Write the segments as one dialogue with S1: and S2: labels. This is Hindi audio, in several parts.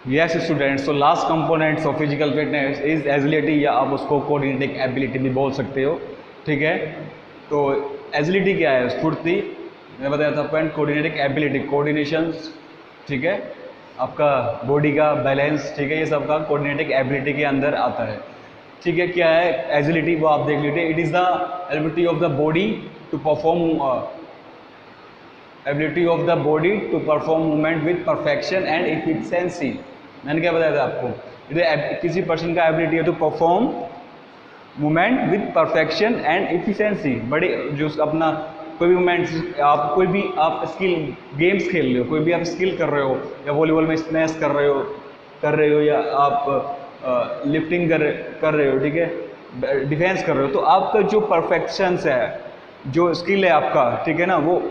S1: यस स्टूडेंट्स, तो last components of physical fitness is agility, या आप उसको कोऑर्डिनेटिंग एबिलिटी भी बोल सकते हो। ठीक है, तो एजिलिटी क्या है? स्फूर्ति, मैंने बताया था पॉइंट। कोऑर्डिनेटिंग एबिलिटी, कोऑर्डिनेशन, ठीक है, आपका बॉडी का बैलेंस, ठीक है, ये सब का कोऑर्डिनेटिंग एबिलिटी के अंदर आता है। ठीक है, क्या है एजिलिटी वो आप देख लीजिए। It is the ability of the body to perform ability of the body to perform movement with perfection and efficiency. मैंने क्या बताया था आपको? किसी पर्सन का एबिलिटी है to perform movement with perfection and efficiency. बड़ी जो अपना कोई भी मूवमेंट, आप कोई भी आप स्किल गेम्स खेल रहे हो, कोई भी आप स्किल कर रहे हो, या वॉलीबॉल में स्मैश कर रहे हो, या आप लिफ्टिंग कर रहे हो, ठीक है, डिफेंस कर रहे हो, तो आपका जो परफेक्शंस है, जो स्किल है आपका, ठीक है ना, वो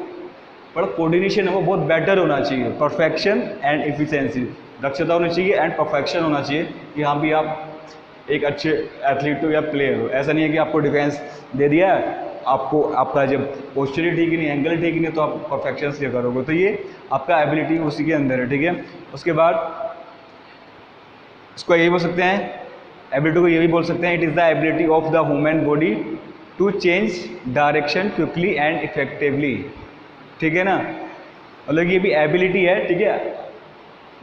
S1: पर कोऑर्डिनेशन है वो बहुत बेटर होना चाहिए। परफेक्शन एंड इफिशिएंसी, दक्षता होनी चाहिए एंड परफेक्शन होना चाहिए कि हाँ भी आप एक अच्छे एथलीट हो या प्लेयर हो। ऐसा नहीं है कि आपको डिफेंस दे दिया है, आपको आपका जब पोस्चर ही ठीक नहीं, एंगल ठीक नहीं, तो आप परफेक्शन से करोगे, तो ये आपका एबिलिटी उसी के अंदर है। ठीक है, उसके बाद इसको यही बोल सकते हैं, एबिलिटी को ये भी बोल सकते हैं, it is the ability of the human body to change direction quickly and effectively. ठीक है ना, मतलब ये भी एबिलिटी है। ठीक है,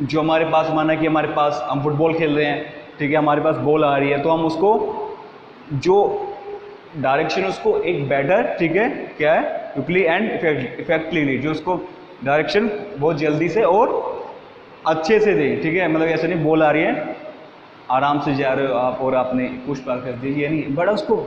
S1: जो हमारे पास, माना कि हमारे पास हम फुटबॉल खेल रहे हैं, ठीक है, हमारे पास बॉल आ रही है, तो हम उसको जो डायरेक्शन उसको एक बेटर, ठीक है, क्या है, क्विकली एंड इफेक्टिवली, जो उसको डायरेक्शन बहुत जल्दी से और अच्छे से दे। ठीक है, मतलब ऐसा नहीं बॉल आ रही है, आराम से जा रहे हो आप और आपने पुश पास कर दी, ये नहीं, बड़ा उसको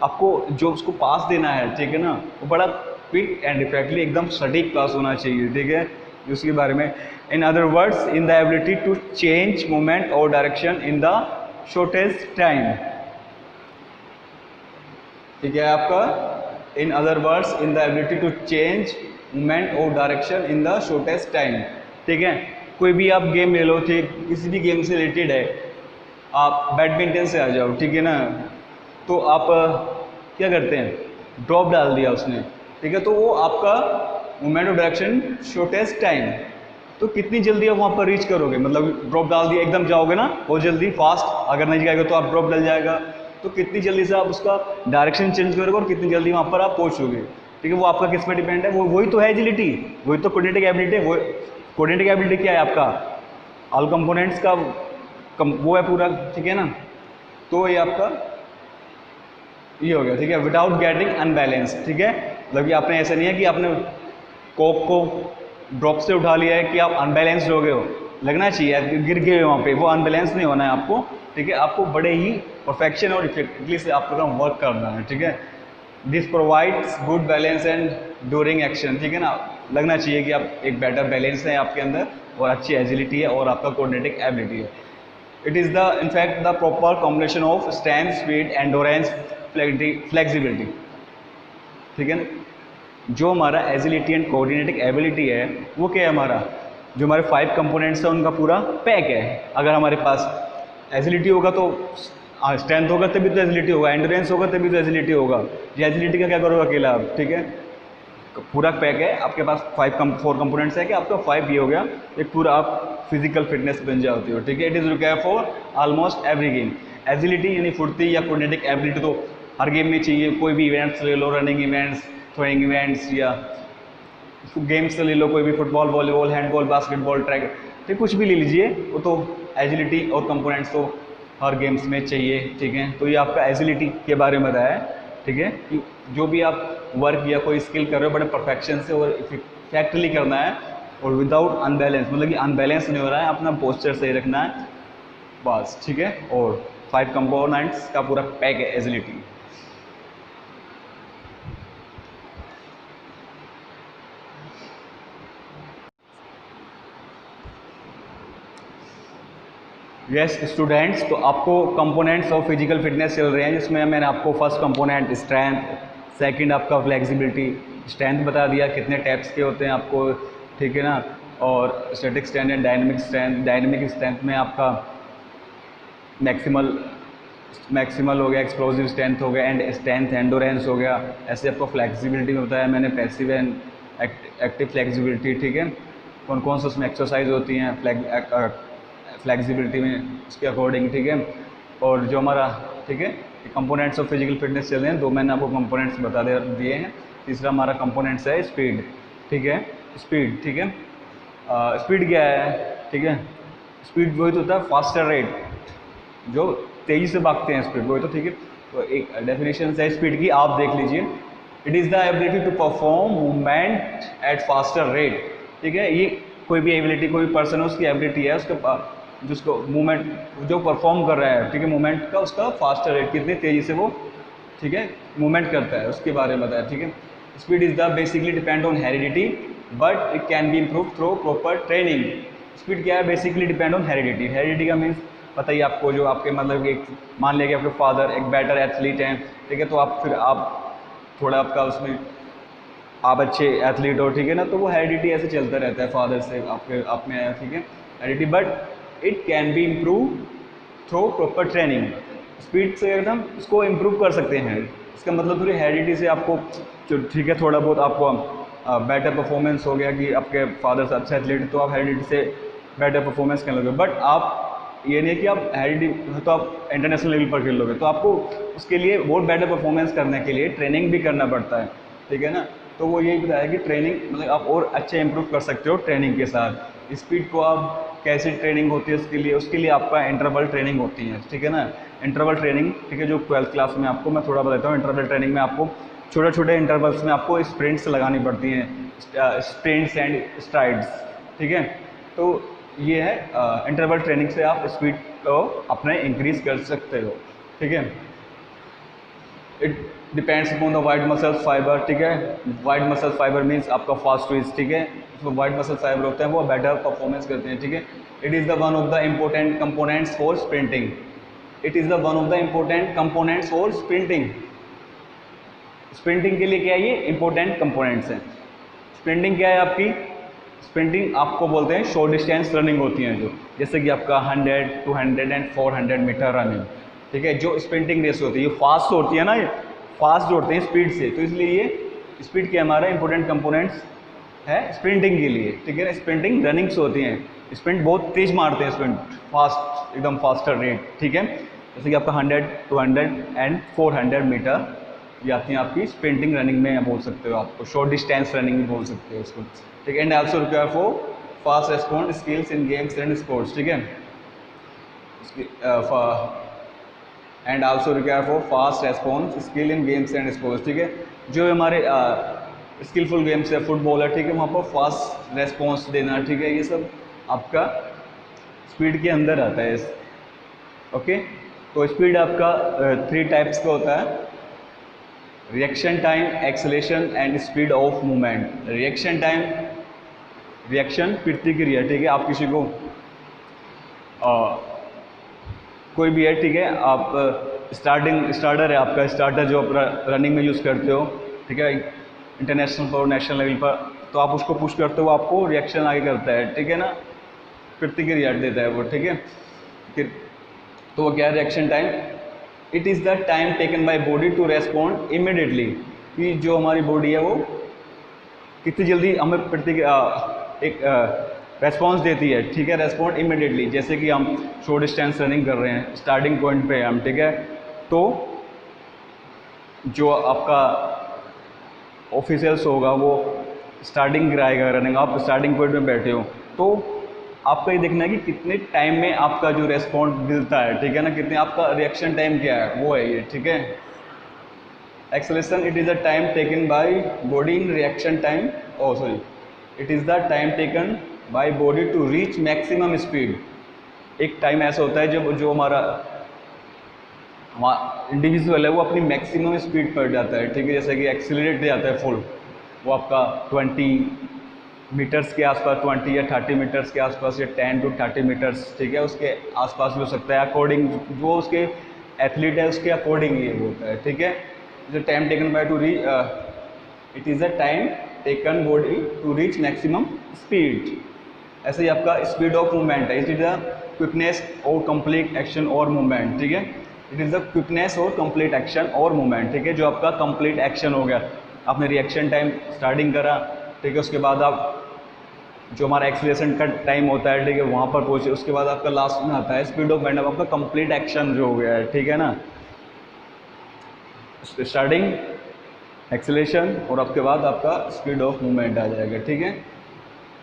S1: आपको जो उसको पास देना है, ठीक है ना, वो बड़ा क्विक एंड इफेक्टली एकदम सटीक पास होना चाहिए। ठीक है, उसके बारे में, in other words in the ability to change movement और direction in the shortest time. ठीक है आपका, in other words in the ability to change movement और direction in the shortest time. ठीक है, कोई भी आप गेम ले लो, ठीक, किसी भी गेम से रिलेटेड है, आप बैडमिंटन से आ जाओ, ठीक है ना, तो आप क्या करते हैं, ड्रॉप डाल दिया उसने, ठीक है, तो वो आपका movement of direction shortest time, तो कितनी जल्दी आप वहाँ पर रीच करोगे, मतलब ड्रॉप डाल दिया एकदम जाओगे ना बहुत जल्दी फास्ट, अगर नहीं जाएगा तो आप ड्रॉप डल जाएगा, तो कितनी जल्दी से आप उसका डायरेक्शन चेंज करोगे और कितनी जल्दी वहाँ पर आप पहुँचोगे। ठीक है, वो आपका किस पे डिपेंड है, वो वही तो है एजिलिटी, वही तो कोऑर्डिनेटिंग एबिलिटी है। वो कोऑर्डिनेटिंग एबिलिटी क्या है आपका, ऑल कंपोनेंट्स का वो है पूरा। ठीक है ना, तो ये आपका ये हो गया। ठीक है, विदाउट गेटिंग अनबैलेंस। ठीक है, मतलब कि आपने ऐसा नहीं है कि आपने कोक को ड्रॉप से उठा लिया है कि आप अनबैलेंस्ड हो गए हो, लगना चाहिए गिर गए वहाँ पे, वो अनबैलेंस नहीं होना है आपको। ठीक है, आपको बड़े ही परफेक्शन और इफेक्टिवली से आपको वर्क करना है। ठीक है, this provides good balance and during action. ठीक है ना, लगना चाहिए कि आप एक बेटर बैलेंस है आपके अंदर और अच्छी एजिलिटी है और आपका कोऑर्डिनेटिंग एबिलिटी है। It is the in fact the proper combination of strength, speed, endurance, flexibility. ठीक है ना, जो हमारा एजिलिटी एंड कोऑर्डिनेटिंग एबिलिटी है वो क्या है, हमारा जो हमारे 5 कंपोनेंट्स हैं उनका पूरा पैक है। अगर हमारे पास एजिलिटी होगा तो स्ट्रेंथ होगा तभी तो एजिलिटी होगा, एंडोरेंस होगा तभी तो एजिलिटी होगा। ये एजिलिटी का क्या करोगे अकेला आप? ठीक है, पूरा पैक है आपके पास, 4 कंपोनेंट्स है कि आपका 5 ये हो गया, एक पूरा आप फिजिकल फिटनेस बन जाते हो। ठीक है, it is required for almost every game. Agility यानी फुर्ती या कोऑर्डिनेटिंग एबिलिटी तो हर गेम में चाहिए। कोई भी इवेंट्स ले लो, रनिंग इवेंट्स, थ्रोइंग इवेंट्स, या गेम्स ले लो, कोई भी football, volleyball, handball, basketball, track, ठीक, कुछ भी ले लीजिए, वो तो एजिलिटी और कंपोनेंट्स तो हर गेम्स में चाहिए। ठीक है, तो ये आपका एजिलिटी के बारे में बताया है। ठीक है, कि जो भी आप वर्क या कोई स्किल कर रहे हो बड़े परफेक्शन से और इफेक्टिवली करना है और विदाउट अनबैलेंस, मतलब कि अनबैलेंस नहीं हो रहा है, अपना पोस्चर सही रखना है बस। ठीक है, और 5 कंपोनेंट्स का पूरा पैक है एजिलिटी। यस स्टूडेंट्स, तो आपको कंपोनेंट्स ऑफ फिजिकल फिटनेस चल रहे हैं, जिसमें मैंने आपको फर्स्ट कंपोनेंट स्ट्रेंथ, सेकंड आपका फ्लेक्सिबिलिटी, स्ट्रेंथ बता दिया कितने टाइप्स के होते हैं आपको। ठीक है ना, और static strength and dynamic strength. Dynamic strength में आपका मैक्सिमल हो गया, एक्सप्लोसिव स्ट्रेंथ हो गया, एंड स्ट्रेंथ एंडोरेंस हो गया। ऐसे आपको फ्लेक्सिबिलिटी में बताया मैंने, पैसिव एंड एक्टिव फ्लेक्सिबिलिटी। ठीक है, कौन कौन से उसमें एक्सरसाइज होती हैं फ्लेक्सिबिलिटी में उसके अकॉर्डिंग, ठीक है। और जो हमारा, ठीक है, कंपोनेंट्स ऑफ फिजिकल फिटनेस चल रहे हैं, 2 मैंने आपको कंपोनेंट्स बता दिए हैं। तीसरा हमारा कंपोनेंट्स है स्पीड, ठीक है, स्पीड, ठीक है। स्पीड क्या है, ठीक है, स्पीड वही तो होता है फास्टर रेट, जो तेज़ी से भागते हैं स्पीड, वही तो, ठीक है। तो एक डेफिनेशन है स्पीड की, आप देख लीजिए, it is the ability to perform movement at faster rate, ठीक है। ये कोई भी एबिलिटी, कोई भी पर्सन है, उसकी एबिलिटी है, उसके जिसको मूवमेंट जो परफॉर्म कर रहा है, ठीक है, मूवमेंट का उसका फास्टर रेट, कितनी तेज़ी से वो, ठीक है, मूवमेंट करता है, उसके बारे में बताया, ठीक है। Speed is the basically depend on heredity but it can be improve through proper training. Speed क्या है, basically depend on heredity. Heredity का मीन्स पता ही आपको, जो आपके मतलब एक मान लिया कि आपके फादर एक बेटर एथलीट हैं, ठीक है, तो आप फिर आप थोड़ा आपका उसमें आप अच्छे एथलीट हो, ठीक है ना, तो वो हेरिडिटी ऐसे चलता रहता है, फादर से आपके आप में आया, ठीक है, heredity, but it can be improve through proper training. Speed से एकदम इसको इम्प्रूव कर सकते हैं, इसका मतलब थोड़ी हेरिडिटी से आपको, ठीक है, थोड़ा बहुत आपको बेटर परफॉर्मेंस हो गया कि आपके फादर से अच्छा एथलीट, तो आप हेरिडिटी से बेटर परफॉर्मेंस कर लोगे। बट आप ये नहीं है कि आप हेरिडिटी तो आप इंटरनेशनल लेवल पर खेल लोगे, तो आपको उसके लिए बहुत बेटर परफॉर्मेंस करने के लिए ट्रेनिंग भी करना पड़ता है, ठीक है ना। तो वो यही बताया कि ट्रेनिंग मतलब आप और अच्छे इंप्रूव कर सकते हो ट्रेनिंग के साथ। स्पीड को आप कैसे ट्रेनिंग होती है उसके लिए आपका इंटरवल ट्रेनिंग होती है, ठीक है ना, इंटरवल ट्रेनिंग, ठीक है, जो 12th क्लास में आपको मैं थोड़ा बताता हूँ। इंटरवल ट्रेनिंग में आपको छोटे छोटे इंटरवल्स में आपको स्प्रिंट्स लगानी पड़ती हैं, स्प्रिंट्स एंड स्ट्राइड्स, ठीक है। तो ये है इंटरवल ट्रेनिंग से आप स्पीड को अपने इंक्रीज कर सकते हो, ठीक है। It depends upon the wide muscle fibre, ठीक है। वाइड मसल फाइबर मीन्स आपका फास्ट ट्विस्ट, ठीक है, जो वाइड मसल फाइबर होते हैं वो बेटर परफॉर्मेंस करते हैं, ठीक है। It is the one of the important components for sprinting, it is the one of the important components for sprinting. Sprinting के लिए क्या है, ये इंपॉर्टेंट कंपोनेंट्स हैं। स्प्रिंटिंग क्या है आपकी, स्प्रिंटिंग आपको बोलते हैं शॉर्ट डिस्टेंस रनिंग होती हैं, जो जैसे कि आपका 100, 200 एंड 400 मीटर रनिंग, ठीक है, जो स्प्रिंटिंग रेस होती है, ये फास्ट होती है ना, ये फास्ट जोड़ते हैं स्पीड से, तो इसलिए ये स्पीड के हमारा इंपॉर्टेंट कंपोनेंट्स है स्प्रिंटिंग के लिए, ठीक है ना। स्प्रिंटिंग रनिंग्स होती हैं, स्प्रिंट बहुत तेज मारते हैं, स्प्रिंट फास्ट, एकदम फास्टर रेट, ठीक है। जैसे कि आपका 100, 200 एंड 400 मीटर ये आती है आपकी स्प्रिंटिंग रनिंग में बोल सकते हो, आपको शॉर्ट डिस्टेंस रनिंग भी बोल सकते हो उसको, ठीक है। And also require for fast response skills in games and sports, ठीक है। And also require for fast response skill in games and sports, ठीक है। जो हमारे स्किलफुल गेम्स है, फुटबॉल है, ठीक है, वहाँ पर फास्ट रेस्पॉन्स देना, ठीक है, ये सब आपका स्पीड के अंदर आता है, ओके। तो स्पीड आपका 3 टाइप्स का होता है, reaction time, acceleration and speed of movement. Reaction time, reaction प्रतिक्रिया, ठीक है, आप किसी को कोई भी है, ठीक है, आप स्टार्टर है आपका, स्टार्टर जो आप रनिंग में यूज़ करते हो, ठीक है, इंटरनेशनल पर, नेशनल लेवल पर, तो आप उसको पुश करते हो, आपको रिएक्शन आगे करता है, ठीक है ना, प्रतिक्रिया देता है वो, ठीक है। फिर तो वो क्या है reaction time, it is the time taken by body to respond immediately, कि जो हमारी बॉडी है वो कितनी जल्दी हमें प्रतिक्रिया एक रेस्पॉन्स देती है, ठीक है, रेस्पॉन्ड इमिडिएटली। जैसे कि हम शॉर्ट डिस्टेंस रनिंग कर रहे हैं, स्टार्टिंग पॉइंट पे हम, ठीक है, तो जो आपका ऑफिशियल्स होगा वो स्टार्टिंग गिराएगा रनिंग, आप स्टार्टिंग पॉइंट में बैठे हो, तो आपका ये देखना है कि कितने टाइम में आपका जो रेस्पॉन्ड मिलता है, ठीक है ना, कितने आपका रिएक्शन टाइम क्या है, वो है ये, ठीक है। Acceleration, it is the time taken by body in reaction time, oh sorry, it is the time taken by body to reach maximum speed. एक टाइम ऐसा होता है जब जो हमारा इंडिविजुअल है वो अपनी मैक्सिमम स्पीड पर जाता है, ठीक है, जैसे कि एक्सीलरेट जाता है फुल, वो आपका 20 मीटर्स के आसपास, 20 या 30 मीटर्स के आसपास, या 10 to 30 मीटर्स, ठीक है, उसके आसपास भी हो सकता है, अकॉर्डिंग जो उसके एथलीट है उसके अकॉर्डिंग ये होता है, ठीक है। जो time taken by to reach, it is a time taken body to reach maximum speed. ऐसे ही आपका स्पीड ऑफ मूवमेंट है, इट इज़ द क्विकनेस और कंप्लीट एक्शन और मूवमेंट, ठीक है। इट इज़ द क्विकनेस और कंप्लीट एक्शन और मूवमेंट, ठीक है, जो आपका कंप्लीट एक्शन हो गया, आपने रिएक्शन टाइम स्टार्टिंग करा, ठीक है, उसके बाद आप जो हमारा एक्सीलरेशन का टाइम होता है, ठीक है, वहाँ पर पहुँचे। उसके बाद आपका लास्ट में आता है स्पीड ऑफ बैंड, आपका कंप्लीट एक्शन जो हो गया है, ठीक है ना, स्टार्टिंग एक्सीलरेशन और आपके बाद आपका स्पीड ऑफ मूवमेंट आ जाएगा, ठीक है।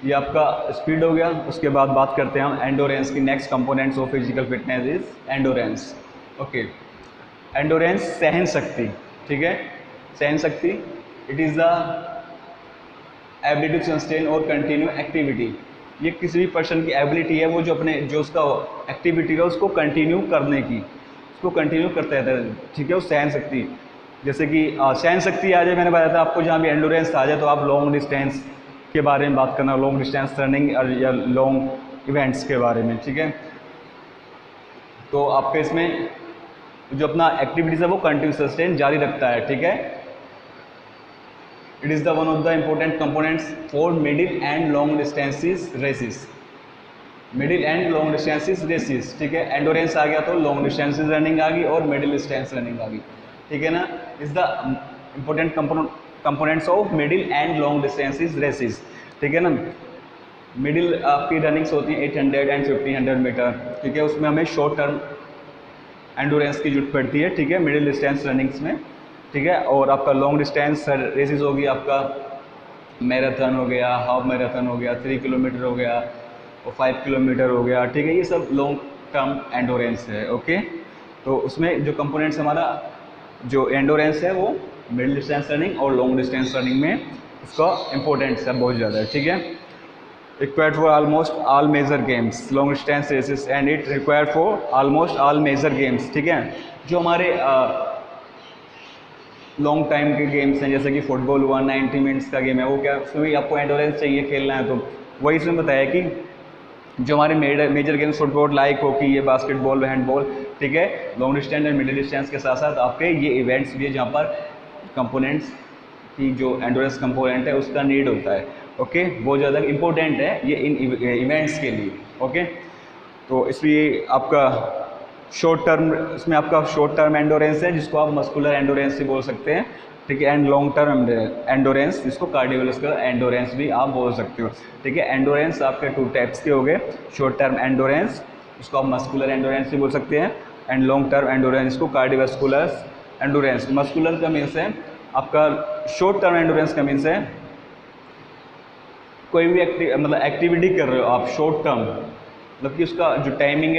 S1: ये आपका स्पीड हो गया। उसके बाद बात करते हैं हम एंडोरेंस की। Next components of physical fitness is endurance. Okay, endurance सहन शक्ति, ठीक है, सहन शक्ति। It is the ability to sustain और कंटिन्यू एक्टिविटी। ये किसी भी पर्सन की एबिलिटी है, वो जो अपने जो उसका एक्टिविटी है उसको कंटिन्यू करने की, उसको कंटिन्यू करते रहता है, ठीक है, वो सहन शक्ति। जैसे कि सहन शक्ति आ जाए, मैंने बताया था आपको, जहाँ भी एंडोरेंस आ जाए तो आप लॉन्ग डिस्टेंस के बारे में बात करना, लॉन्ग डिस्टेंस रनिंग या लॉन्ग इवेंट्स के बारे में, ठीक है। तो आपके इसमें जो अपना एक्टिविटीज़ है वो कंटिन्यू सस्टेन जारी रखता है, ठीक है। It is the one of the important components for middle and long distances races, middle and long distances races, ठीक है। एंडोरेंस आ गया तो लॉन्ग डिस्टेंसेस रनिंग आ गई और मिडिल डिस्टेंस रनिंग आ गई, ठीक है ना। Is the important components of middle and long distances races, ठीक है ना। मिडिल आपकी रनिंग्स होती हैं 800 एंड 1500 मीटर, ठीक है, उसमें हमें शॉर्ट टर्म एंडोरेंस की जरूरत पड़ती है, ठीक है, मिडिल डिस्टेंस रनिंग्स में, ठीक है। और आपका लॉन्ग डिस्टेंस रेसिस होगी, आपका मैराथन हो गया, हाफ मैराथन हो गया, 3 किलोमीटर हो गया और 5 किलोमीटर हो गया, ठीक है, ये सब लॉन्ग टर्म एंडोरेंस है। ओके, तो उसमें जो कंपोनेंट्स हमारा जो एंडोरेंस है वो मिडिल डिस्टेंस रनिंग और लॉन्ग डिस्टेंस रनिंग में उसका इंपॉर्टेंस है बहुत ज़्यादा है, ठीक है। Required for almost all major games, long distance races and it required for almost all major games, ठीक है। जो हमारे लॉन्ग टाइम के गेम्स हैं, जैसे कि फुटबॉल हुआ 90 मिनट्स का गेम है, वो क्या उसमें भी आपको एंडोरेंस चाहिए खेलना है, तो वही इसमें बताया कि जो हमारे major games football, like hockey, ये बास्केटबॉल, हैंडबॉल, ठीक है, long distance and middle distance के साथ साथ आपके ये इवेंट्स भी है जहाँ पर कंपोनेंट्स की जो एंडोरेंस कंपोनेंट है उसका नीड होता है। ओके, बहुत ज़्यादा इंपॉर्टेंट है ये इन इवेंट्स के लिए। ओके, तो इसलिए आपका शॉर्ट टर्म, इसमें आपका शॉर्ट टर्म एंडोरेंस है जिसको आप मस्कुलर एंडोरेंस भी बोल सकते हैं, ठीक है, एंड लॉन्ग टर्म एंडोरेंस जिसको कार्डियोवैस्कुलर एंडोरेंस भी आप बोल सकते हो, ठीक है। एंडोरेंस आपके 2 टाइप्स के हो गए, शॉर्ट टर्म एंडोरेंस उसको आप मस्कुलर एंडोरेंस भी बोल सकते हैं, एंड लॉन्ग टर्म एंडोरेंस को कार्डियोवैस्कुलर एंडोरेंस। मस्कुलर का मीन्स है आपका, शॉर्ट टर्म एंडोरेंस का मीन्स है कोई भी एक्टिविटी कर रहे हो आप शॉर्ट टर्म, मतलब कि उसका जो टाइमिंग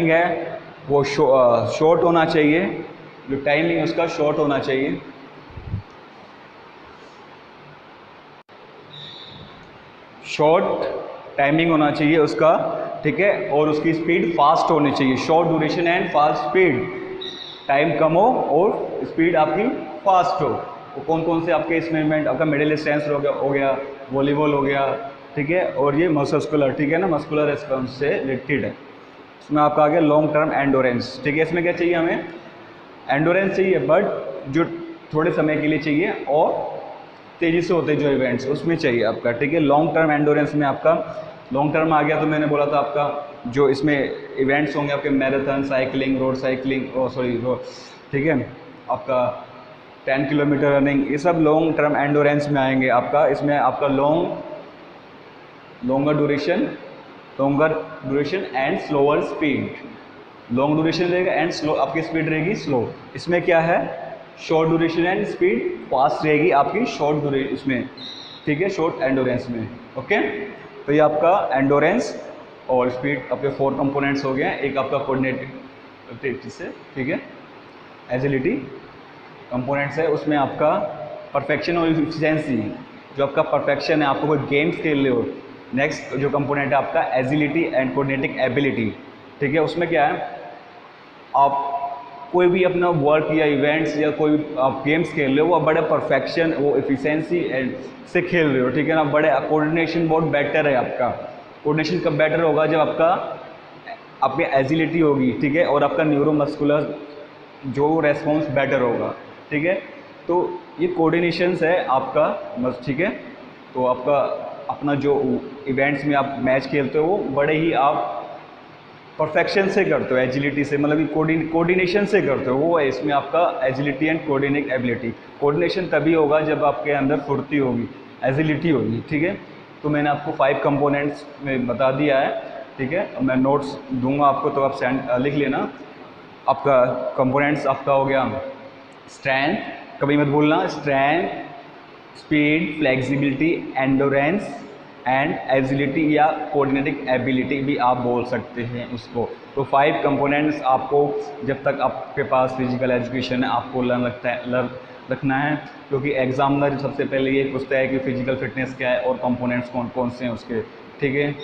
S1: है वो शॉर्ट होना चाहिए, जो टाइमिंग उसका शॉर्ट होना चाहिए, शॉर्ट टाइमिंग होना चाहिए उसका, ठीक है, और उसकी स्पीड फास्ट होनी चाहिए। Short duration and fast speed, time कम हो और स्पीड आपकी फास्ट हो। वो कौन कौन से आपके इसमें इवेंट, आपका मिडिल डिस्टेंस हो गया, वॉलीबॉल हो गया, ठीक है, और ये मस्कुलर, ठीक है ना, मस्कुलर रेस्पॉन्स से रिलेटेड है। इसमें आपका आ गया लॉन्ग टर्म एंडोरेंस, ठीक है। इसमें क्या चाहिए हमें, एंडोरेंस चाहिए, बट जो थोड़े समय के लिए चाहिए और तेज़ी से होते जो इवेंट्स उसमें चाहिए आपका, ठीक है। लॉन्ग टर्म एंडोरेंस में आपका लॉन्ग टर्म आ गया, तो मैंने बोला था आपका जो इसमें इवेंट्स होंगे आपके मैराथन, साइकिलिंग, रोड साइकिलिंग, ठीक है, आपका 10 किलोमीटर रनिंग, ये सब लॉन्ग टर्म एंडोरेंस में आएंगे आपका। इसमें आपका longer duration and slower speed, long duration रहेगा एंड स्लो आपकी स्पीड रहेगी स्लो। इसमें क्या है, short duration and speed fast रहेगी आपकी शॉर्ट ड्यूरेशन इसमें, ठीक है, शॉर्ट एंडोरेंस में। ओके, तो ये आपका एंडोरेंस और स्पीड आपके 4 कंपोनेंट्स हो गए। एक आपका कोऑर्डिनेटिव से, ठीक है, एजिलिटी कंपोनेंट्स है, उसमें आपका परफेक्शन और एफिशिएंसी, जो आपका परफेक्शन है, आपको कोई गेम्स खेल रहे हो। नेक्स्ट जो कंपोनेंट है आपका एजिलिटी एंड कोऑर्डिनेटिंग एबिलिटी, ठीक है, उसमें क्या है, आप कोई भी अपना वर्क या इवेंट्स या कोई आप गेम्स खेल रहे हो, वो बड़े परफेक्शन, वो एफिशिएंसी से खेल रहे हो, ठीक है ना, बड़े कोऑर्डिनेशन बहुत बेटर है आपका। कोऑर्डिनेशन कब बेटर होगा, जब आपकी एजिलिटी होगी, ठीक है, और आपका न्यूरोमस्कुलर जो रेस्पॉन्स बेटर होगा, ठीक है। तो ये कोऑर्डिनेशंस है आपका, बस, ठीक है। तो आपका अपना जो इवेंट्स में आप मैच खेलते हो वो बड़े ही आप परफेक्शन से करते हो, एजिलिटी से, मतलब कि कोऑर्डिनेशन से करते हो, वो है इसमें आपका agility and coordinate ability. Coordination तभी होगा जब आपके अंदर फुर्ती होगी, एजिलिटी होगी, ठीक है। तो मैंने आपको 5 कंपोनेंट्स में बता दिया है, ठीक है। मैं नोट्स दूंगा आपको, तो आप लिख लेना। आपका कंपोनेंट्स आपका हो गया स्ट्रेंथ, कभी मत भूलना, strength, speed, flexibility, endurance and agility या कोऑर्डिनेटिंग एबिलिटी भी आप बोल सकते हैं उसको। तो 5 कंपोनेंट्स आपको जब तक आपके पास फिजिकल एजुकेशन है आपको लर्न रखना है, क्योंकि एग्जामिनर सबसे पहले ये पूछता है कि फिजिकल फिटनेस क्या है और कंपोनेंट्स कौन कौन से हैं उसके, ठीक है।